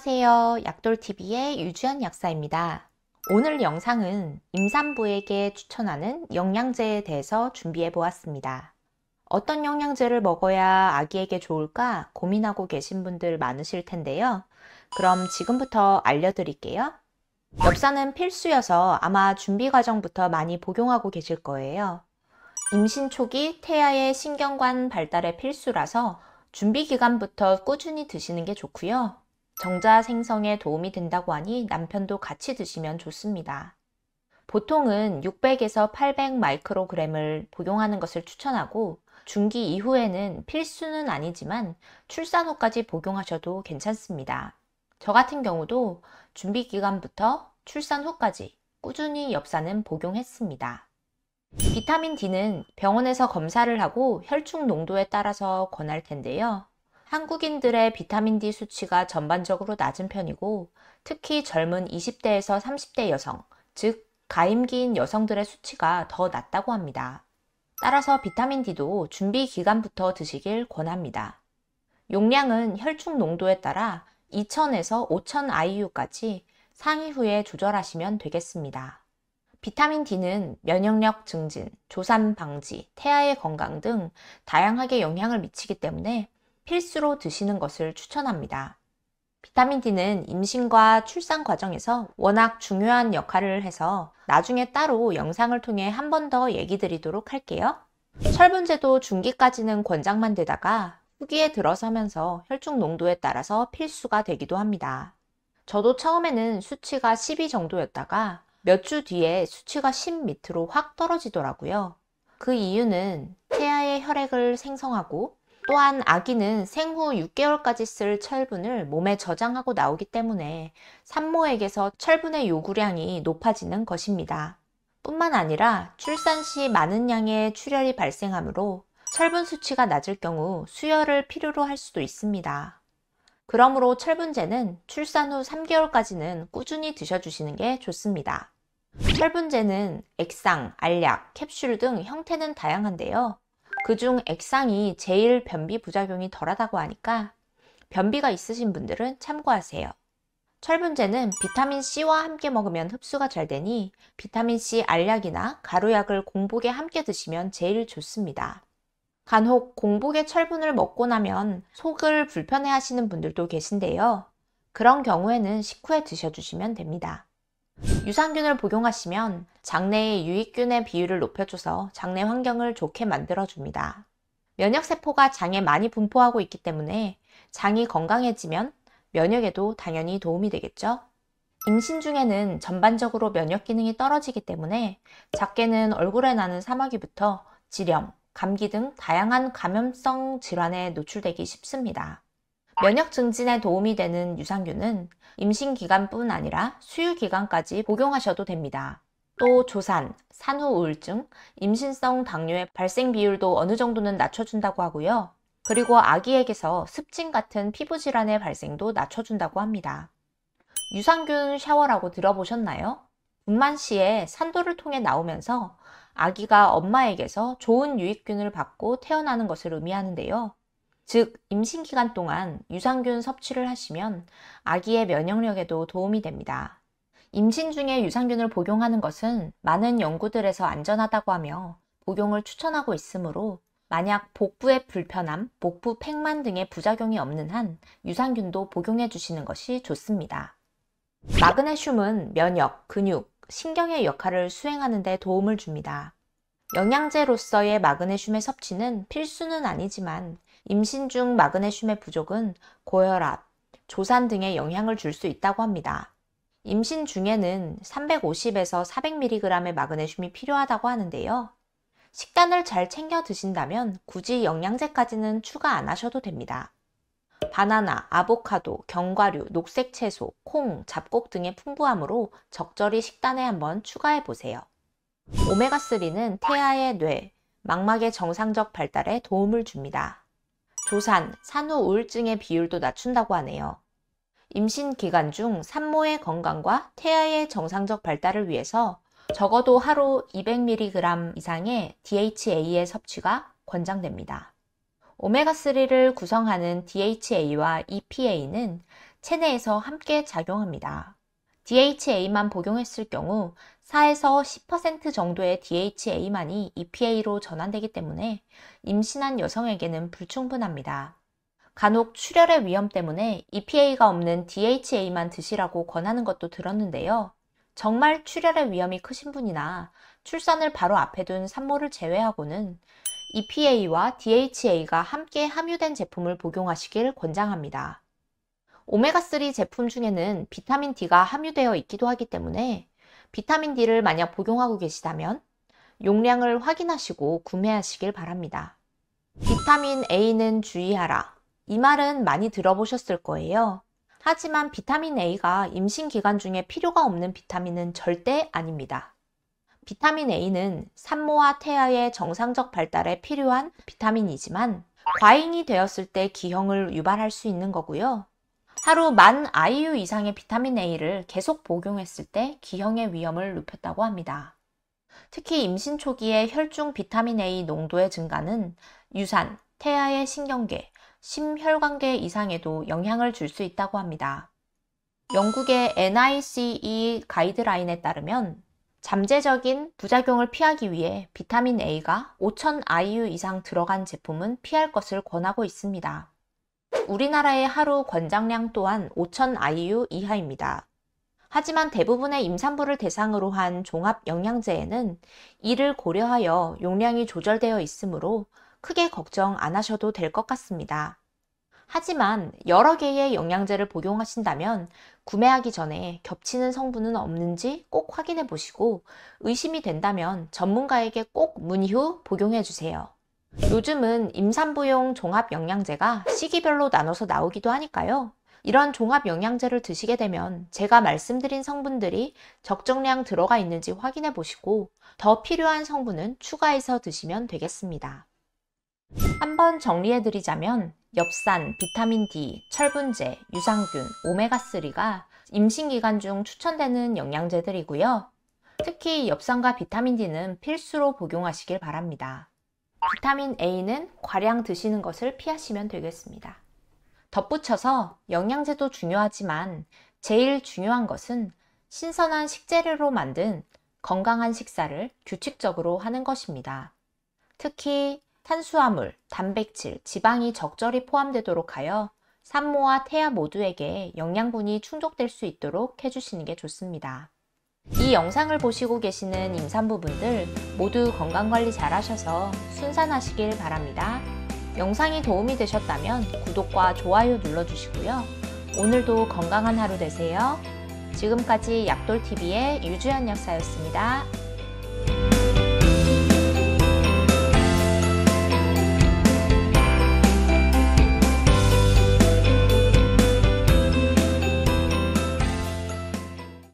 안녕하세요. 약돌TV의 유주연 약사입니다. 오늘 영상은 임산부에게 추천하는 영양제에 대해서 준비해 보았습니다. 어떤 영양제를 먹어야 아기에게 좋을까 고민하고 계신 분들 많으실 텐데요. 그럼 지금부터 알려드릴게요. 엽산은 필수여서 아마 준비 과정부터 많이 복용하고 계실 거예요. 임신 초기 태아의 신경관 발달에 필수라서 준비 기간부터 꾸준히 드시는 게 좋고요. 정자 생성에 도움이 된다고 하니 남편도 같이 드시면 좋습니다. 보통은 600에서 800 마이크로그램을 복용하는 것을 추천하고 중기 이후에는 필수는 아니지만 출산 후까지 복용하셔도 괜찮습니다. 저 같은 경우도 준비 기간부터 출산 후까지 꾸준히 엽산은 복용했습니다. 비타민 D는 병원에서 검사를 하고 혈중 농도에 따라서 권할 텐데요. 한국인들의 비타민 D 수치가 전반적으로 낮은 편이고 특히 젊은 20대에서 30대 여성, 즉 가임기인 여성들의 수치가 더 낮다고 합니다. 따라서 비타민 D도 준비 기간부터 드시길 권합니다. 용량은 혈중 농도에 따라 2000에서 5000 IU까지 상위 후에 조절하시면 되겠습니다. 비타민 D는 면역력 증진, 조산 방지, 태아의 건강 등 다양하게 영향을 미치기 때문에 필수로 드시는 것을 추천합니다. 비타민 D는 임신과 출산 과정에서 워낙 중요한 역할을 해서 나중에 따로 영상을 통해 한 번 더 얘기 드리도록 할게요. 철분제도 중기까지는 권장만 되다가 후기에 들어서면서 혈중 농도에 따라서 필수가 되기도 합니다. 저도 처음에는 수치가 12 정도였다가 몇 주 뒤에 수치가 10 밑으로 확 떨어지더라고요. 그 이유는 태아의 혈액을 생성하고 또한 아기는 생후 6개월까지 쓸 철분을 몸에 저장하고 나오기 때문에 산모에게서 철분의 요구량이 높아지는 것입니다. 뿐만 아니라 출산 시 많은 양의 출혈이 발생하므로 철분 수치가 낮을 경우 수혈을 필요로 할 수도 있습니다. 그러므로 철분제는 출산 후 3개월까지는 꾸준히 드셔주시는 게 좋습니다. 철분제는 액상, 알약, 캡슐 등 형태는 다양한데요. 그중 액상이 제일 변비 부작용이 덜하다고 하니까 변비가 있으신 분들은 참고하세요. 철분제는 비타민C와 함께 먹으면 흡수가 잘 되니 비타민C 알약이나 가루약을 공복에 함께 드시면 제일 좋습니다. 간혹 공복에 철분을 먹고 나면 속을 불편해 하시는 분들도 계신데요. 그런 경우에는 식후에 드셔주시면 됩니다. 유산균을 복용하시면 장내의 유익균의 비율을 높여줘서 장내 환경을 좋게 만들어줍니다. 면역세포가 장에 많이 분포하고 있기 때문에 장이 건강해지면 면역에도 당연히 도움이 되겠죠. 임신 중에는 전반적으로 면역 기능이 떨어지기 때문에 작게는 얼굴에 나는 사마귀부터 지렴, 감기 등 다양한 감염성 질환에 노출되기 쉽습니다. 면역 증진에 도움이 되는 유산균은 임신 기간뿐 아니라 수유 기간까지 복용하셔도 됩니다. 또 조산, 산후 우울증, 임신성 당뇨의 발생 비율도 어느 정도는 낮춰준다고 하고요. 그리고 아기에게서 습진 같은 피부 질환의 발생도 낮춰준다고 합니다. 유산균 샤워라고 들어보셨나요? 분만 시에 산도를 통해 나오면서 아기가 엄마에게서 좋은 유익균을 받고 태어나는 것을 의미하는데요. 즉, 임신 기간 동안 유산균 섭취를 하시면 아기의 면역력에도 도움이 됩니다. 임신 중에 유산균을 복용하는 것은 많은 연구들에서 안전하다고 하며 복용을 추천하고 있으므로 만약 복부의 불편함, 복부 팽만 등의 부작용이 없는 한 유산균도 복용해 주시는 것이 좋습니다. 마그네슘은 면역, 근육, 신경의 역할을 수행하는 데 도움을 줍니다. 영양제로서의 마그네슘의 섭취는 필수는 아니지만 임신 중 마그네슘의 부족은 고혈압, 조산 등에 영향을 줄 수 있다고 합니다. 임신 중에는 350에서 400mg의 마그네슘이 필요하다고 하는데요. 식단을 잘 챙겨 드신다면 굳이 영양제까지는 추가 안 하셔도 됩니다. 바나나, 아보카도, 견과류, 녹색 채소, 콩, 잡곡 등의 풍부함으로 적절히 식단에 한번 추가해 보세요. 오메가3는 태아의 뇌, 망막의 정상적 발달에 도움을 줍니다. 조산, 산후 우울증의 비율도 낮춘다고 하네요. 임신 기간 중 산모의 건강과 태아의 정상적 발달을 위해서 적어도 하루 200mg 이상의 DHA의 섭취가 권장됩니다. 오메가3를 구성하는 DHA와 EPA는 체내에서 함께 작용합니다. DHA만 복용했을 경우 4에서 10% 정도의 DHA만이 EPA로 전환되기 때문에 임신한 여성에게는 불충분합니다. 간혹 출혈의 위험 때문에 EPA가 없는 DHA만 드시라고 권하는 것도 들었는데요. 정말 출혈의 위험이 크신 분이나 출산을 바로 앞에 둔 산모를 제외하고는 EPA와 DHA가 함께 함유된 제품을 복용하시길 권장합니다. 오메가3 제품 중에는 비타민 D가 함유되어 있기도 하기 때문에 비타민 D를 만약 복용하고 계시다면 용량을 확인하시고 구매하시길 바랍니다. 비타민 A는 주의하라. 이 말은 많이 들어보셨을 거예요. 하지만 비타민 A가 임신 기간 중에 필요가 없는 비타민은 절대 아닙니다. 비타민 A는 산모와 태아의 정상적 발달에 필요한 비타민이지만 과잉이 되었을 때 기형을 유발할 수 있는 거고요. 하루 10,000 IU 이상의 비타민 A를 계속 복용했을 때 기형의 위험을 높였다고 합니다. 특히 임신 초기에 혈중 비타민 A 농도의 증가는 유산, 태아의 신경계, 심혈관계 이상에도 영향을 줄 수 있다고 합니다. 영국의 NICE 가이드라인에 따르면 잠재적인 부작용을 피하기 위해 비타민 A가 5,000 IU 이상 들어간 제품은 피할 것을 권하고 있습니다. 우리나라의 하루 권장량 또한 5,000 IU 이하입니다. 하지만 대부분의 임산부를 대상으로 한 종합 영양제에는 이를 고려하여 용량이 조절되어 있으므로 크게 걱정 안 하셔도 될 것 같습니다. 하지만 여러 개의 영양제를 복용하신다면 구매하기 전에 겹치는 성분은 없는지 꼭 확인해 보시고 의심이 된다면 전문가에게 꼭 문의 후 복용해 주세요. 요즘은 임산부용 종합 영양제가 시기별로 나눠서 나오기도 하니까요. 이런 종합 영양제를 드시게 되면 제가 말씀드린 성분들이 적정량 들어가 있는지 확인해 보시고 더 필요한 성분은 추가해서 드시면 되겠습니다. 한번 정리해 드리자면 엽산, 비타민 D, 철분제, 유산균, 오메가3가 임신 기간 중 추천되는 영양제들이고요. 특히 엽산과 비타민 D는 필수로 복용하시길 바랍니다. 비타민 A는 과량 드시는 것을 피하시면 되겠습니다. 덧붙여서 영양제도 중요하지만 제일 중요한 것은 신선한 식재료로 만든 건강한 식사를 규칙적으로 하는 것입니다. 특히 탄수화물, 단백질, 지방이 적절히 포함되도록 하여 산모와 태아 모두에게 영양분이 충족될 수 있도록 해주시는 게 좋습니다. 이 영상을 보시고 계시는 임산부분들 모두 건강관리 잘 하셔서 순산하시길 바랍니다. 영상이 도움이 되셨다면 구독과 좋아요 눌러주시고요. 오늘도 건강한 하루 되세요. 지금까지 약돌TV의 유주연 약사였습니다.